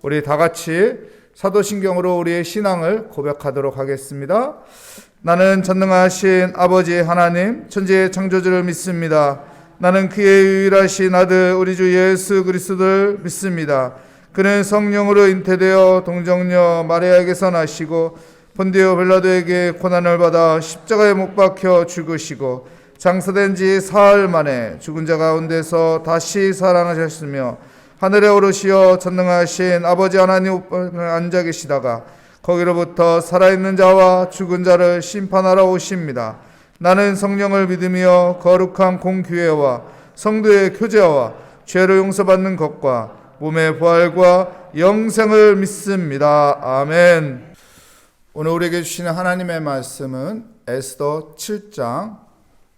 우리 다 같이 사도신경으로 우리의 신앙을 고백하도록 하겠습니다. 나는 전능하신 아버지 하나님 천지의 창조주를 믿습니다. 나는 그의 유일하신 아들 우리 주 예수 그리스도를 믿습니다. 그는 성령으로 잉태되어 동정녀 마리아에게서 나시고 본디오 빌라도에게 고난을 받아 십자가에 못 박혀 죽으시고 장사된 지 사흘 만에 죽은 자 가운데서 다시 살아나셨으며 하늘에 오르시어 전능하신 아버지 하나님 우편에 앉아 계시다가 거기로부터 살아있는 자와 죽은 자를 심판하러 오십니다. 나는 성령을 믿으며 거룩한 공교회와 성도의 교제와 죄를 용서받는 것과 몸의 부활과 영생을 믿습니다. 아멘. 오늘 우리에게 주시는 하나님의 말씀은 에스더 7장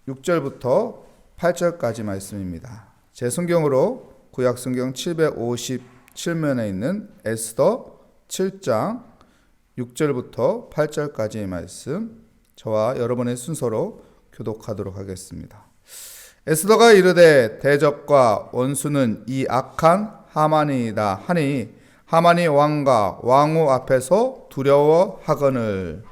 6절부터 8절까지 말씀입니다. 제 성경으로 구약성경 757면에 있는 에스더 7장 6절부터 8절까지의 말씀, 저와 여러분의 순서로 교독하도록 하겠습니다. 에스더가 이르되 대적과 원수는 이 악한 하만이다 하니 하만이 왕과 왕후 앞에서 두려워하거늘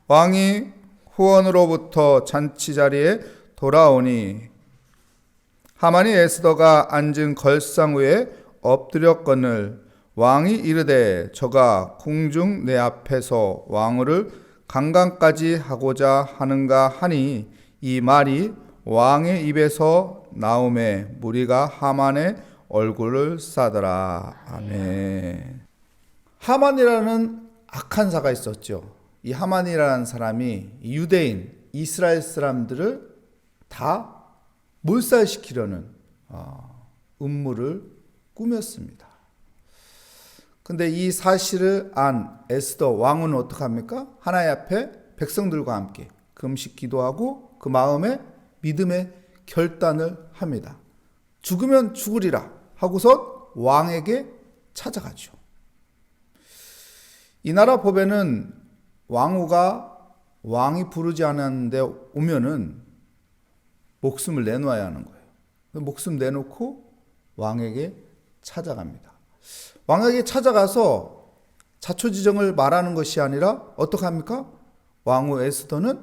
왕이 후원으로부터 잔치 자리에 돌아오니 하만이 에스더가 앉은 걸상 위에 엎드렸거늘 왕이 이르되 저가 궁중 내 앞에서 왕후를 강간까지 하고자 하는가 하니 이 말이 왕의 입에서 나오매 무리가 하만의 얼굴을 싸더라. 아멘. 하만이라는 악한 자가 있었죠. 이 하만이라는 사람이 유대인, 이스라엘 사람들을 다 몰살시키려는 음모를 꾸몄습니다. 근데 이 사실을 안 에스더 왕은 어떡합니까? 하나님 앞에 백성들과 함께 금식 기도하고 그 마음에 믿음의 결단을 합니다. 죽으면 죽으리라 하고서 왕에게 찾아가죠. 이 나라 법에는 왕이 부르지 않았는데 오면은 목숨을 내놓아야 하는 거예요. 목숨 내놓고 왕에게 찾아갑니다. 왕에게 찾아가서 자초지정을 말하는 것이 아니라 어떻게 합니까? 왕후 에스더는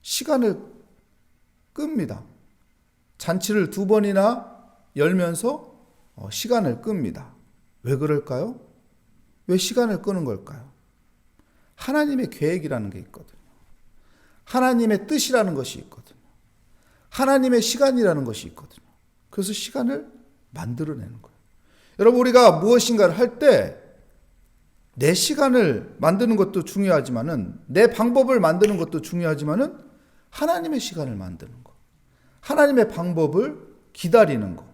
시간을 끕니다. 잔치를 2번이나 열면서 시간을 끕니다. 왜 그럴까요? 왜 시간을 끄는 걸까요? 하나님의 계획이라는 게 있거든요. 하나님의 뜻이라는 것이 있거든요. 하나님의 시간이라는 것이 있거든요. 그래서 시간을 만들어내는 거예요. 여러분, 우리가 무엇인가를 할 때 내 시간을 만드는 것도 중요하지만은 내 방법을 만드는 것도 중요하지만은 하나님의 시간을 만드는 것, 하나님의 방법을 기다리는 것,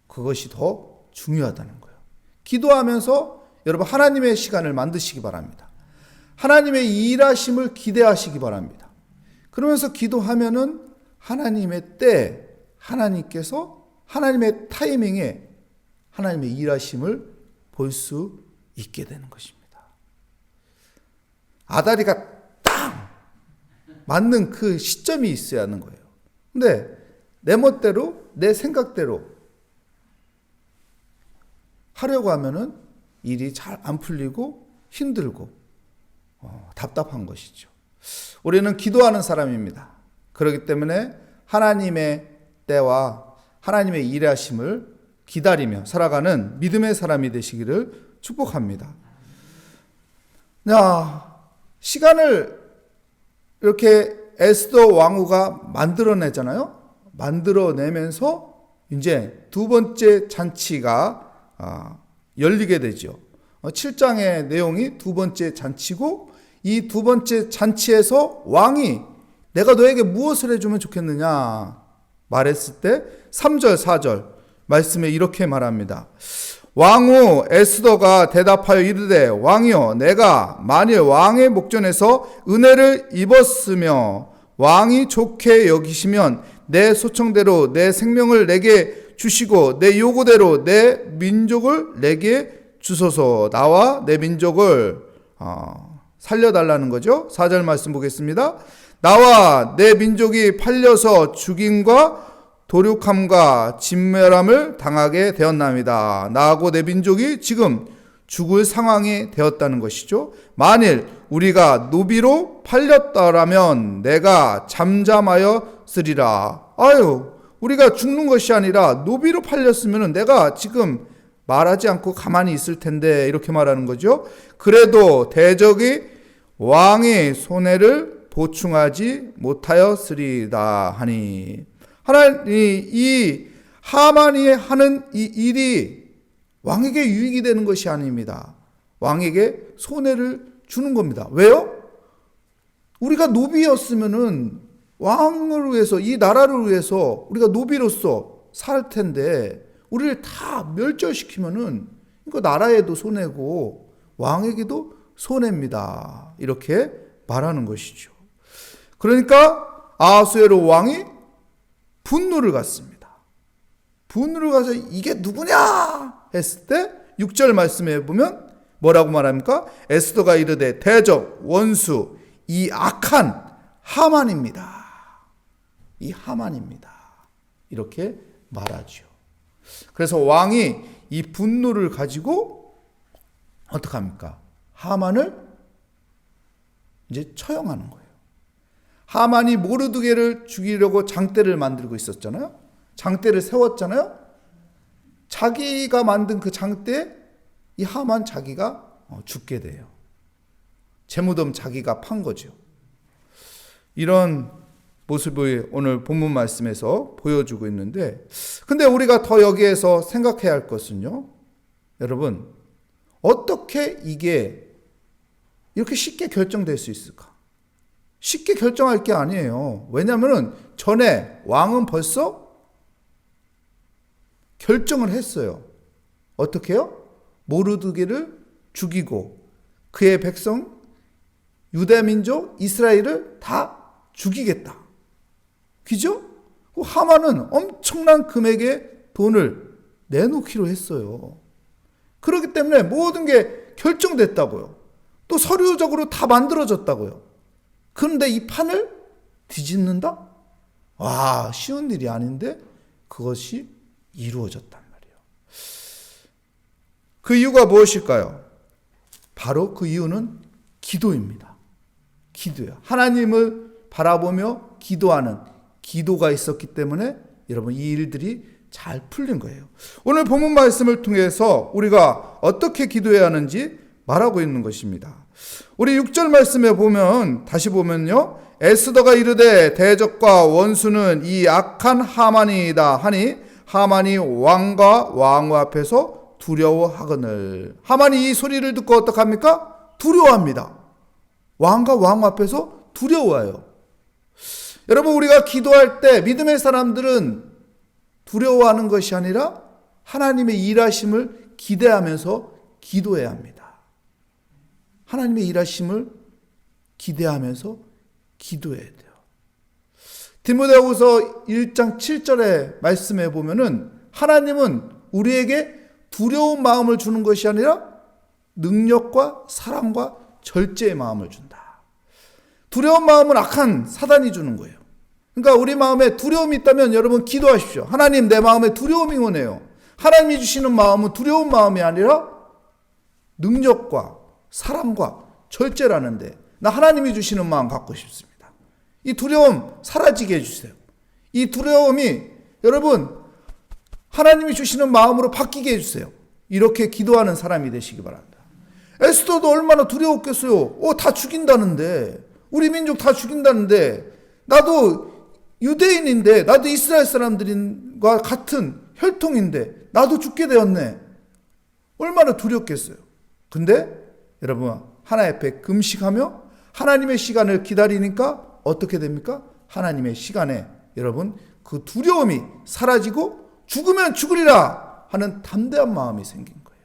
그것이 더 중요하다는 거예요. 기도하면서 여러분 하나님의 시간을 만드시기 바랍니다. 하나님의 일하심을 기대하시기 바랍니다. 그러면서 기도하면은 하나님의 때, 하나님께서 하나님의 타이밍에 하나님의 일하심을 볼 수 있게 되는 것입니다. 아다리가 딱 맞는 그 시점이 있어야 하는 거예요. 근데 내 멋대로, 내 생각대로 하려고 하면은 일이 잘 안 풀리고 힘들고 답답한 것이죠. 우리는 기도하는 사람입니다. 그렇기 때문에 하나님의 때와 하나님의 일하심을 기다리며 살아가는 믿음의 사람이 되시기를 축복합니다. 시간을 이렇게 에스더 왕후가 만들어내잖아요. 만들어내면서 이제 2번째 잔치가 열리게 되죠. 7장의 내용이 2번째 잔치고 이 2번째 잔치에서 왕이 내가 너에게 무엇을 해주면 좋겠느냐 말했을 때 3절 4절 말씀에 이렇게 말합니다. 왕후 에스더가 대답하여 이르되 왕이여 내가 만일 왕의 목전에서 은혜를 입었으며 왕이 좋게 여기시면 내 소청대로 내 생명을 내게 주시고 내 요구대로 내 민족을 내게 주소서. 나와 내 민족을 살려달라는 거죠. 4절 말씀 보겠습니다. 나와 내 민족이 팔려서 죽임과 도륙함과 진멸함을 당하게 되었나이다. 나하고 내 민족이 지금 죽을 상황이 되었다는 것이죠. 만일 우리가 노비로 팔렸더라면 내가 잠잠하였으리라. 우리가 죽는 것이 아니라 노비로 팔렸으면 내가 지금 말하지 않고 가만히 있을 텐데, 이렇게 말하는 거죠. 그래도 대적이 왕의 손해를 보충하지 못하였으리다 하니, 하나님 이 하만이 하는 이 일이 왕에게 유익이 되는 것이 아닙니다. 왕에게 손해를 주는 겁니다. 왜요? 우리가 노비였으면은 왕을 위해서, 이 나라를 위해서 우리가 노비로서 살 텐데 우리를 다 멸절시키면은 이거 나라에도 손해고 왕에게도 손해입니다. 이렇게 말하는 것이죠. 그러니까 아하수에로 왕이 분노를 갖습니다. 분노를 가서 이게 누구냐 했을 때 6절 말씀에 보면 뭐라고 말합니까? 에스더가 이르되 대적 원수 이 악한 하만입니다. 이 하만입니다. 이렇게 말하죠. 그래서 왕이 이 분노를 가지고 어떻게 합니까? 하만을 이제 처형하는 거예요. 하만이 모르드게를 죽이려고 장대를 만들고 있었잖아요. 장대를 세웠잖아요. 자기가 만든 그 장대에 이 하만 자기가 죽게 돼요. 재무덤 자기가 판 거죠. 이런 모습을 오늘 본문 말씀에서 보여주고 있는데, 근데 우리가 더 여기에서 생각해야 할 것은요, 여러분, 어떻게 이게 이렇게 쉽게 결정될 수 있을까? 쉽게 결정할 게 아니에요. 왜냐하면 전에 왕은 벌써 결정을 했어요. 어떻게 해요? 모르드게를 죽이고 그의 백성 유대민족 이스라엘을 다 죽이겠다. 그죠? 하만은 엄청난 금액의 돈을 내놓기로 했어요. 그렇기 때문에 모든 게 결정됐다고요. 또 서류적으로 다 만들어졌다고요. 그런데 이 판을 뒤집는다? 와, 쉬운 일이 아닌데 그것이 이루어졌단 말이에요. 그 이유가 무엇일까요? 바로 그 이유는 기도입니다. 기도예요. 하나님을 바라보며 기도하는 기도가 있었기 때문에 여러분 이 일들이 잘 풀린 거예요. 오늘 본문 말씀을 통해서 우리가 어떻게 기도해야 하는지 말하고 있는 것입니다. 우리 6절 말씀에 보면 다시 보면요. 에스더가 이르되 대적과 원수는 이 악한 하만이다 하니 하만이 왕과 왕후 앞에서 두려워하거늘. 하만이 이 소리를 듣고 어떡합니까? 두려워합니다. 왕과 왕후 앞에서 두려워해요. 여러분 우리가 기도할 때 믿음의 사람들은 두려워하는 것이 아니라 하나님의 일하심을 기대하면서 기도해야 합니다. 하나님의 일하심을 기대하면서 기도해야 돼요. 디모데후서 1장 7절의 말씀에 보면은 하나님은 우리에게 두려운 마음을 주는 것이 아니라 능력과 사랑과 절제의 마음을 준다. 두려운 마음은 악한 사단이 주는 거예요. 그러니까 우리 마음에 두려움이 있다면 여러분 기도하십시오. 하나님 내 마음에 두려움이 오네요. 하나님이 주시는 마음은 두려운 마음이 아니라 능력과 사랑과 절제라는데 나 하나님이 주시는 마음 갖고 싶습니다. 이 두려움 사라지게 해주세요. 이 두려움이 여러분 하나님이 주시는 마음으로 바뀌게 해주세요. 이렇게 기도하는 사람이 되시기 바랍니다. 에스더도 얼마나 두려웠겠어요. 다 죽인다는데 우리 민족 다 죽인다는데 나도 유대인인데 나도 이스라엘 사람들과 같은 혈통인데 나도 죽게 되었네. 얼마나 두렵겠어요. 근데 여러분 하나님 앞에 금식하며 하나님의 시간을 기다리니까 어떻게 됩니까? 하나님의 시간에 여러분 그 두려움이 사라지고 죽으면 죽으리라 하는 담대한 마음이 생긴 거예요.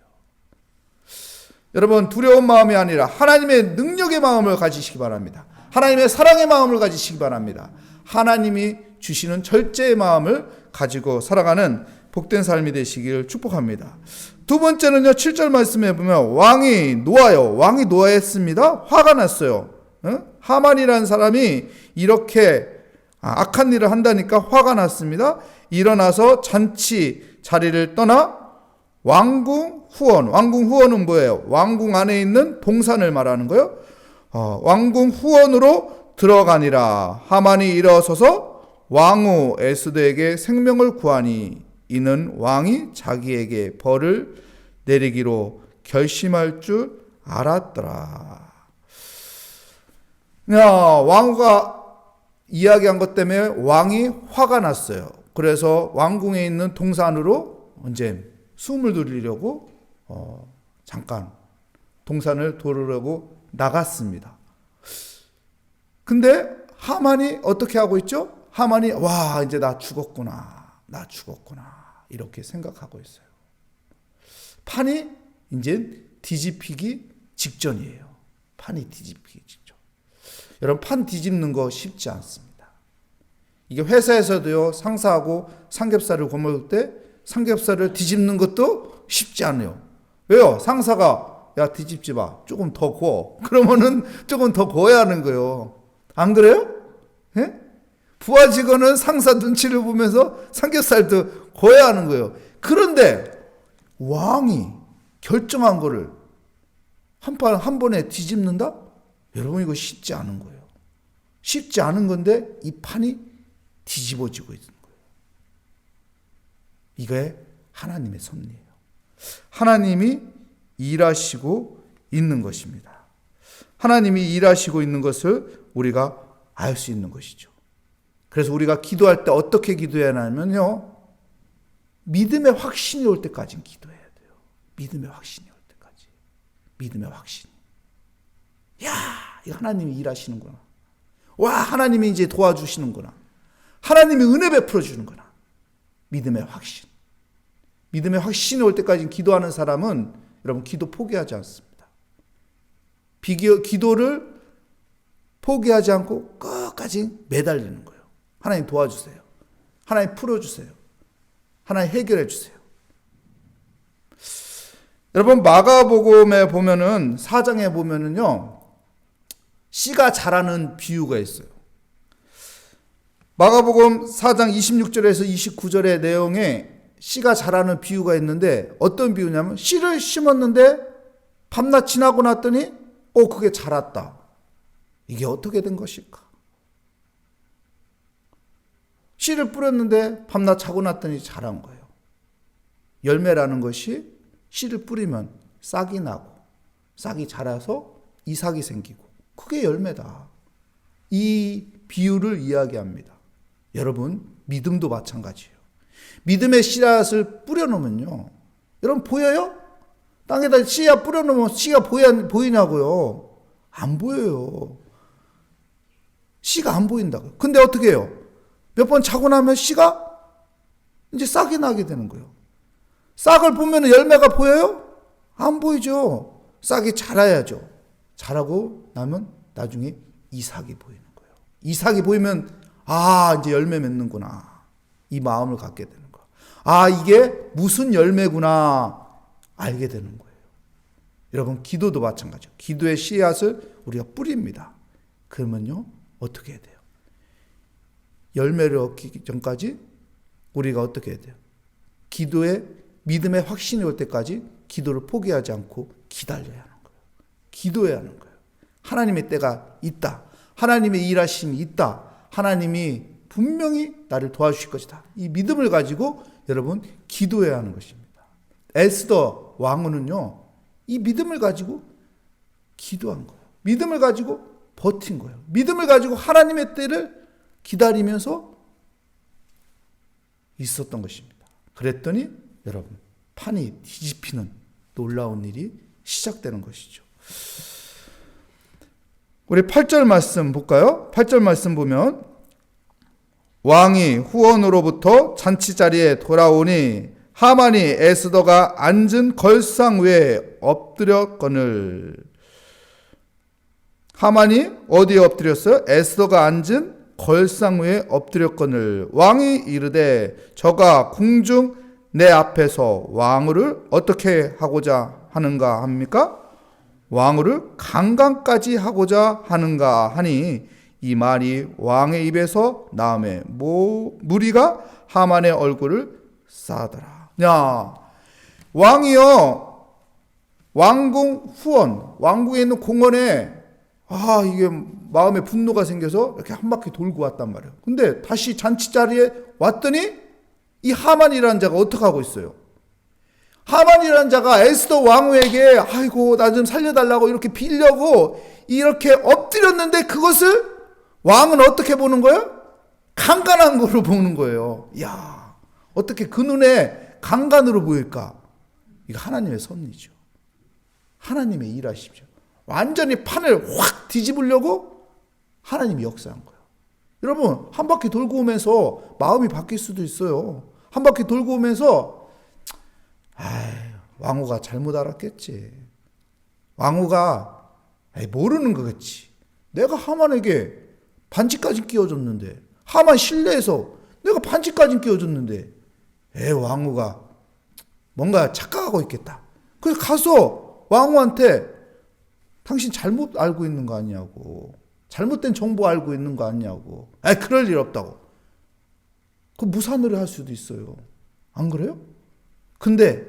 여러분 두려운 마음이 아니라 하나님의 능력의 마음을 가지시기 바랍니다. 하나님의 사랑의 마음을 가지시기 바랍니다. 하나님이 주시는 절제의 마음을 가지고 살아가는 복된 삶이 되시길 축복합니다. 두 번째는요, 7절 말씀에 보면 왕이 노하여, 왕이 노하였습니다. 화가 났어요. 하만이라는 사람이 이렇게 악한 일을 한다니까 화가 났습니다. 일어나서 잔치 자리를 떠나 왕궁 후원, 왕궁 후원은 뭐예요? 왕궁 안에 있는 동산을 말하는 거예요. 왕궁 후원으로 들어가니라. 하만이 일어서서 왕후 에스더에게 생명을 구하니 이는 왕이 자기에게 벌을 내리기로 결심할 줄 알았더라. 왕후가 이야기한 것 때문에 왕이 화가 났어요. 그래서 왕궁에 있는 동산으로 이제 숨을 돌리려고 잠깐 동산을 돌으려고 나갔습니다. 근데 하만이 어떻게 하고 있죠? 하만이 와, 이제 나 죽었구나 이렇게 생각하고 있어요. 판이 이제 뒤집히기 직전이에요. 판이 뒤집히기 직전. 여러분, 판 뒤집는 거 쉽지 않습니다. 이게 회사에서도요, 상사하고 삼겹살을 구워 때 삼겹살을 뒤집는 것도 쉽지 않아요. 왜요? 상사가 야, 뒤집지 마, 조금 더 구워. 그러면은 조금 더 구워야 하는 거예요. 안 그래요? 예? 부하 직원은 상사 눈치를 보면서 삼겹살도 구워야 하는 거예요. 그런데 왕이 결정한 거를 한 번에 뒤집는다? 여러분, 이거 쉽지 않은 거예요. 쉽지 않은 건데 이 판이 뒤집어지고 있는 거예요. 이게 하나님의 섭리예요. 하나님이 일하시고 있는 것입니다. 하나님이 일하시고 있는 것을 우리가 알 수 있는 것이죠. 그래서 우리가 기도할 때 어떻게 기도해야 하냐면요, 믿음의 확신이 올 때까지는 기도해야 돼요. 믿음의 확신이 올 때까지. 믿음의 확신. 야, 이 하나님이 일하시는구나. 와, 하나님이 이제 도와주시는구나. 하나님이 은혜 베풀어 주는구나. 믿음의 확신. 믿음의 확신이 올 때까지 기도하는 사람은 여러분, 기도 포기하지 않습니다. 기도를 포기하지 않고 끝까지 매달리는 거예요. 하나님 도와주세요. 하나님 풀어주세요. 하나님 해결해 주세요. 여러분, 마가복음에 보면은 4장에 보면은요, 씨가 자라는 비유가 있어요. 마가복음 4장 26절에서 29절의 내용에 씨가 자라는 비유가 있는데, 어떤 비유냐면 씨를 심었는데 밤낮 지나고 났더니 그게 자랐다. 이게 어떻게 된 것일까? 씨를 뿌렸는데 밤낮 자고 났더니 자란 거예요. 열매라는 것이 씨를 뿌리면 싹이 나고, 싹이 자라서 이삭이 생기고, 그게 열매다. 이 비유를 이야기합니다. 여러분, 믿음도 마찬가지예요. 믿음의 씨앗을 뿌려놓으면요, 여러분 보여요? 땅에다 씨앗 뿌려놓으면 씨가 보이냐고요? 안 보여요. 씨가 안 보인다고요. 근데 어떻게 해요? 몇 번 자고 나면 씨가 이제 싹이 나게 되는 거예요. 싹을 보면 열매가 보여요? 안 보이죠. 싹이 자라야죠. 자라고 나면 나중에 이삭이 보이는 거예요. 이삭이 보이면 이제 열매 맺는구나. 이 마음을 갖게 되는 거예요. 이게 무슨 열매구나 알게 되는 거예요. 여러분, 기도도 마찬가지예요. 기도의 씨앗을 우리가 뿌립니다. 그러면요, 어떻게 해야 돼요? 열매를 얻기 전까지 우리가 어떻게 해야 돼요? 기도의 믿음의 확신이 올 때까지 기도를 포기하지 않고 기다려야 하는 거예요. 기도해야 하는 거예요. 하나님의 때가 있다. 하나님의 일하심이 있다. 하나님이 분명히 나를 도와주실 것이다. 이 믿음을 가지고 여러분, 기도해야 하는 것입니다. 에스더 왕후는요, 이 믿음을 가지고 기도한 거예요. 믿음을 가지고 버틴 거예요. 믿음을 가지고 하나님의 때를 기다리면서 있었던 것입니다. 그랬더니 여러분, 판이 뒤집히는 놀라운 일이 시작되는 것이죠. 우리 8절 말씀 볼까요? 8절 말씀 보면 왕이 후원으로부터 잔치 자리에 돌아오니 하만이 에스더가 앉은 걸상 위에 엎드렸거늘. 하만이 어디에 엎드렸어요? 에스더가 앉은 걸상 위에 엎드렸거늘. 왕이 이르되 저가 궁중 내 앞에서 왕후를 어떻게 하고자 하는가 합니까? 왕후를 강간까지 하고자 하는가 하니 이 말이 왕의 입에서 나음에 무리가 하만의 얼굴을 싸더라. 야, 왕이요, 왕궁 후원, 왕궁에 있는 공원에 이게 마음에 분노가 생겨서 이렇게 한 바퀴 돌고 왔단 말이에요. 근데 다시 잔치 자리에 왔더니 이 하만이라는 자가 어떻게 하고 있어요? 하만이라는 자가 에스더 왕후에게 아이고 나 좀 살려달라고 이렇게 빌려고 이렇게 엎드렸는데 그것을 왕은 어떻게 보는 거예요? 강간한 거로 보는 거예요. 이야, 어떻게 그 눈에 강간으로 보일까? 이거 하나님의 섭리죠. 하나님의 일하십시오. 완전히 판을 확 뒤집으려고 하나님이 역사한 거예요. 여러분, 한 바퀴 돌고 오면서 마음이 바뀔 수도 있어요. 한 바퀴 돌고 오면서 왕후가 잘못 알았겠지. 왕후가 모르는 거겠지. 내가 하만에게 반지까지 끼워줬는데, 하만 실내에서 내가 반지까지 끼워줬는데 왕후가 뭔가 착각하고 있겠다. 그래서 가서 왕후한테 당신 잘못 알고 있는 거 아니냐고, 잘못된 정보 알고 있는 거 아니냐고, 그럴 일 없다고. 그 무산으로 할 수도 있어요. 안 그래요? 근데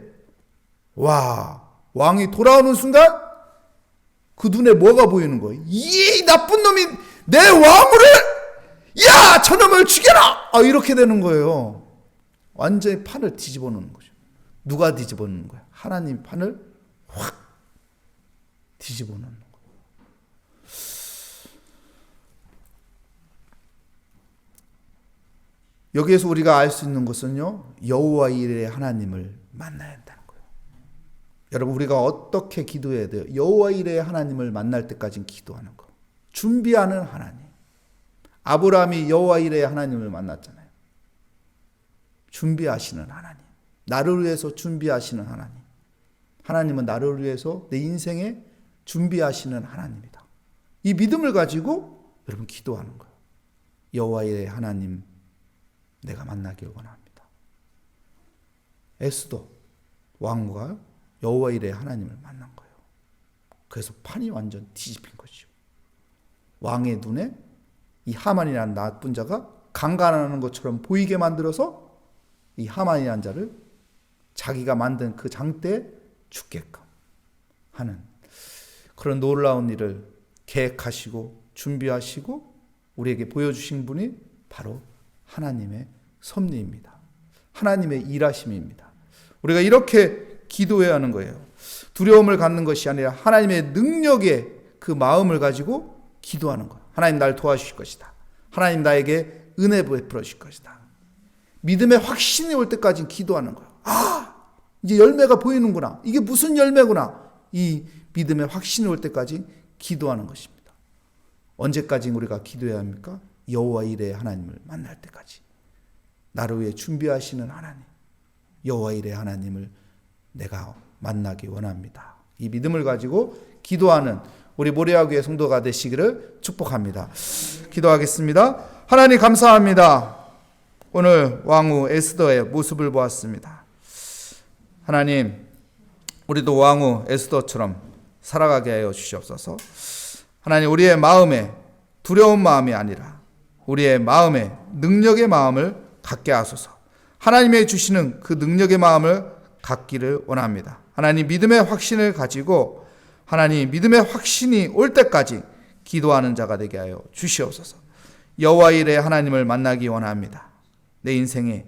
왕이 돌아오는 순간 그 눈에 뭐가 보이는 거예요? 이 나쁜 놈이 내 왕후를, 야, 저놈을 죽여라! 이렇게 되는 거예요. 완전히 판을 뒤집어 놓는 거죠. 누가 뒤집어 놓는 거예요? 하나님 판을 확 뒤집어 놓는 거예요. 여기에서 우리가 알 수 있는 것은요, 여호와 이레의 하나님을 만나야 한다는 거예요. 여러분, 우리가 어떻게 기도해야 돼요? 여호와 이레의 하나님을 만날 때까지는 기도하는 거. 준비하는 하나님. 아브라함이 여호와 이레의 하나님을 만났잖아요. 준비하시는 하나님. 나를 위해서 준비하시는 하나님. 하나님은 나를 위해서 내 인생에 준비하시는 하나님이다. 이 믿음을 가지고 여러분 기도하는 거예요. 여호와 이레의 하나님 내가 만나길 원합니다. 에스더 왕후가 여호와 이레의 하나님을 만난 거예요. 그래서 판이 완전 뒤집힌 거죠. 왕의 눈에 이 하만이라는 나쁜 자가 강간하는 것처럼 보이게 만들어서 이 하만이라는 자를 자기가 만든 그 장대에 죽게끔 하는 그런 놀라운 일을 계획하시고 준비하시고 우리에게 보여주신 분이 바로 하나님의 섭리입니다. 하나님의 일하심입니다. 우리가 이렇게 기도해야 하는 거예요. 두려움을 갖는 것이 아니라 하나님의 능력의 그 마음을 가지고 기도하는 거예요. 하나님 날 도와주실 것이다. 하나님 나에게 은혜 베풀어 주실 것이다. 믿음의 확신이 올 때까지 기도하는 거예요. 이제 열매가 보이는구나. 이게 무슨 열매구나. 이 믿음의 확신이 올 때까지 기도하는 것입니다. 언제까지 우리가 기도해야 합니까? 여호와 이레의 하나님을 만날 때까지. 나를 위해 준비하시는 하나님, 여호와 이레의 하나님을 내가 만나기 원합니다. 이 믿음을 가지고 기도하는 우리 모래야교회 성도가 되시기를 축복합니다. 기도하겠습니다. 하나님 감사합니다. 오늘 왕후 에스더의 모습을 보았습니다. 하나님, 우리도 왕후 에스더처럼 살아가게 하여 주시옵소서. 하나님, 우리의 마음에 두려운 마음이 아니라 우리의 마음에 능력의 마음을 갖게 하소서. 하나님의 주시는 그 능력의 마음을 갖기를 원합니다. 하나님, 믿음의 확신을 가지고 하나님 믿음의 확신이 올 때까지 기도하는 자가 되게 하여 주시옵소서. 여호와 이레의 하나님을 만나기 원합니다. 내 인생에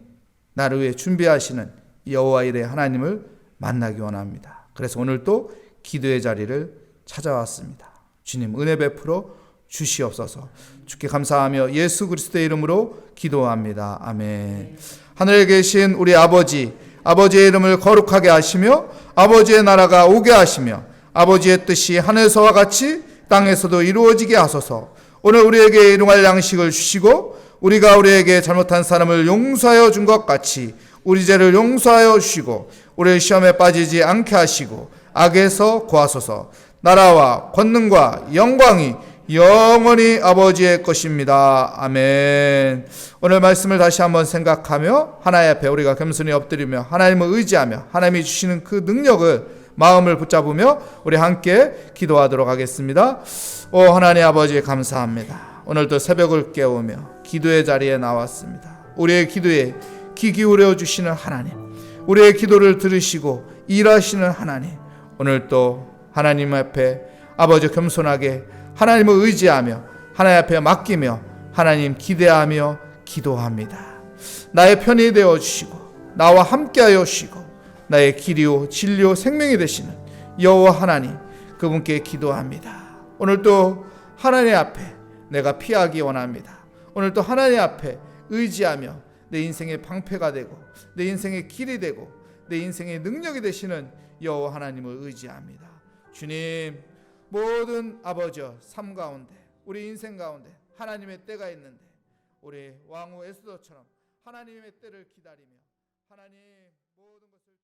나를 위해 준비하시는 여호와 이레의 하나님을 만나기 원합니다. 그래서 오늘 또 기도의 자리를 찾아왔습니다. 주님 은혜 베풀어 주시옵소서. 주께 감사하며 예수 그리스도의 이름으로 기도합니다. 아멘. 하늘에 계신 우리 아버지의 이름을 거룩하게 하시며 아버지의 나라가 오게 하시며 아버지의 뜻이 하늘에서와 같이 땅에서도 이루어지게 하소서. 오늘 우리에게 일용할 양식을 주시고 우리가 우리에게 잘못한 사람을 용서하여 준 것 같이 우리 죄를 용서하여 주시고 우리를 시험에 빠지지 않게 하시고 악에서 구하소서. 나라와 권능과 영광이 영원히 아버지의 것입니다. 아멘. 오늘 말씀을 다시 한번 생각하며 하나님 앞에 우리가 겸손히 엎드리며 하나님을 의지하며 하나님이 주시는 그 능력을 마음을 붙잡으며 우리 함께 기도하도록 하겠습니다. 오 하나님 아버지 감사합니다. 오늘도 새벽을 깨우며 기도의 자리에 나왔습니다. 우리의 기도에 귀 기울여 주시는 하나님, 우리의 기도를 들으시고 일하시는 하나님, 오늘 또 하나님 앞에 아버지 겸손하게 하나님을 의지하며 하나님 앞에 맡기며 하나님 기대하며 기도합니다. 나의 편이 되어 주시고 나와 함께하여 주시고 나의 길이요 진리요 생명이 되시는 여호와 하나님, 그분께 기도합니다. 오늘도 하나님 앞에 내가 피하기 원합니다. 오늘도 하나님 앞에 의지하며 내 인생의 방패가 되고 내 인생의 길이 되고 내 인생의 능력이 되시는 여호와 하나님을 의지합니다. 주님, 모든 아버지여 삶 가운데 우리 인생 가운데 하나님의 때가 있는데 우리 왕후 에스더처럼 하나님의 때를 기다리며 하나님 모든 것을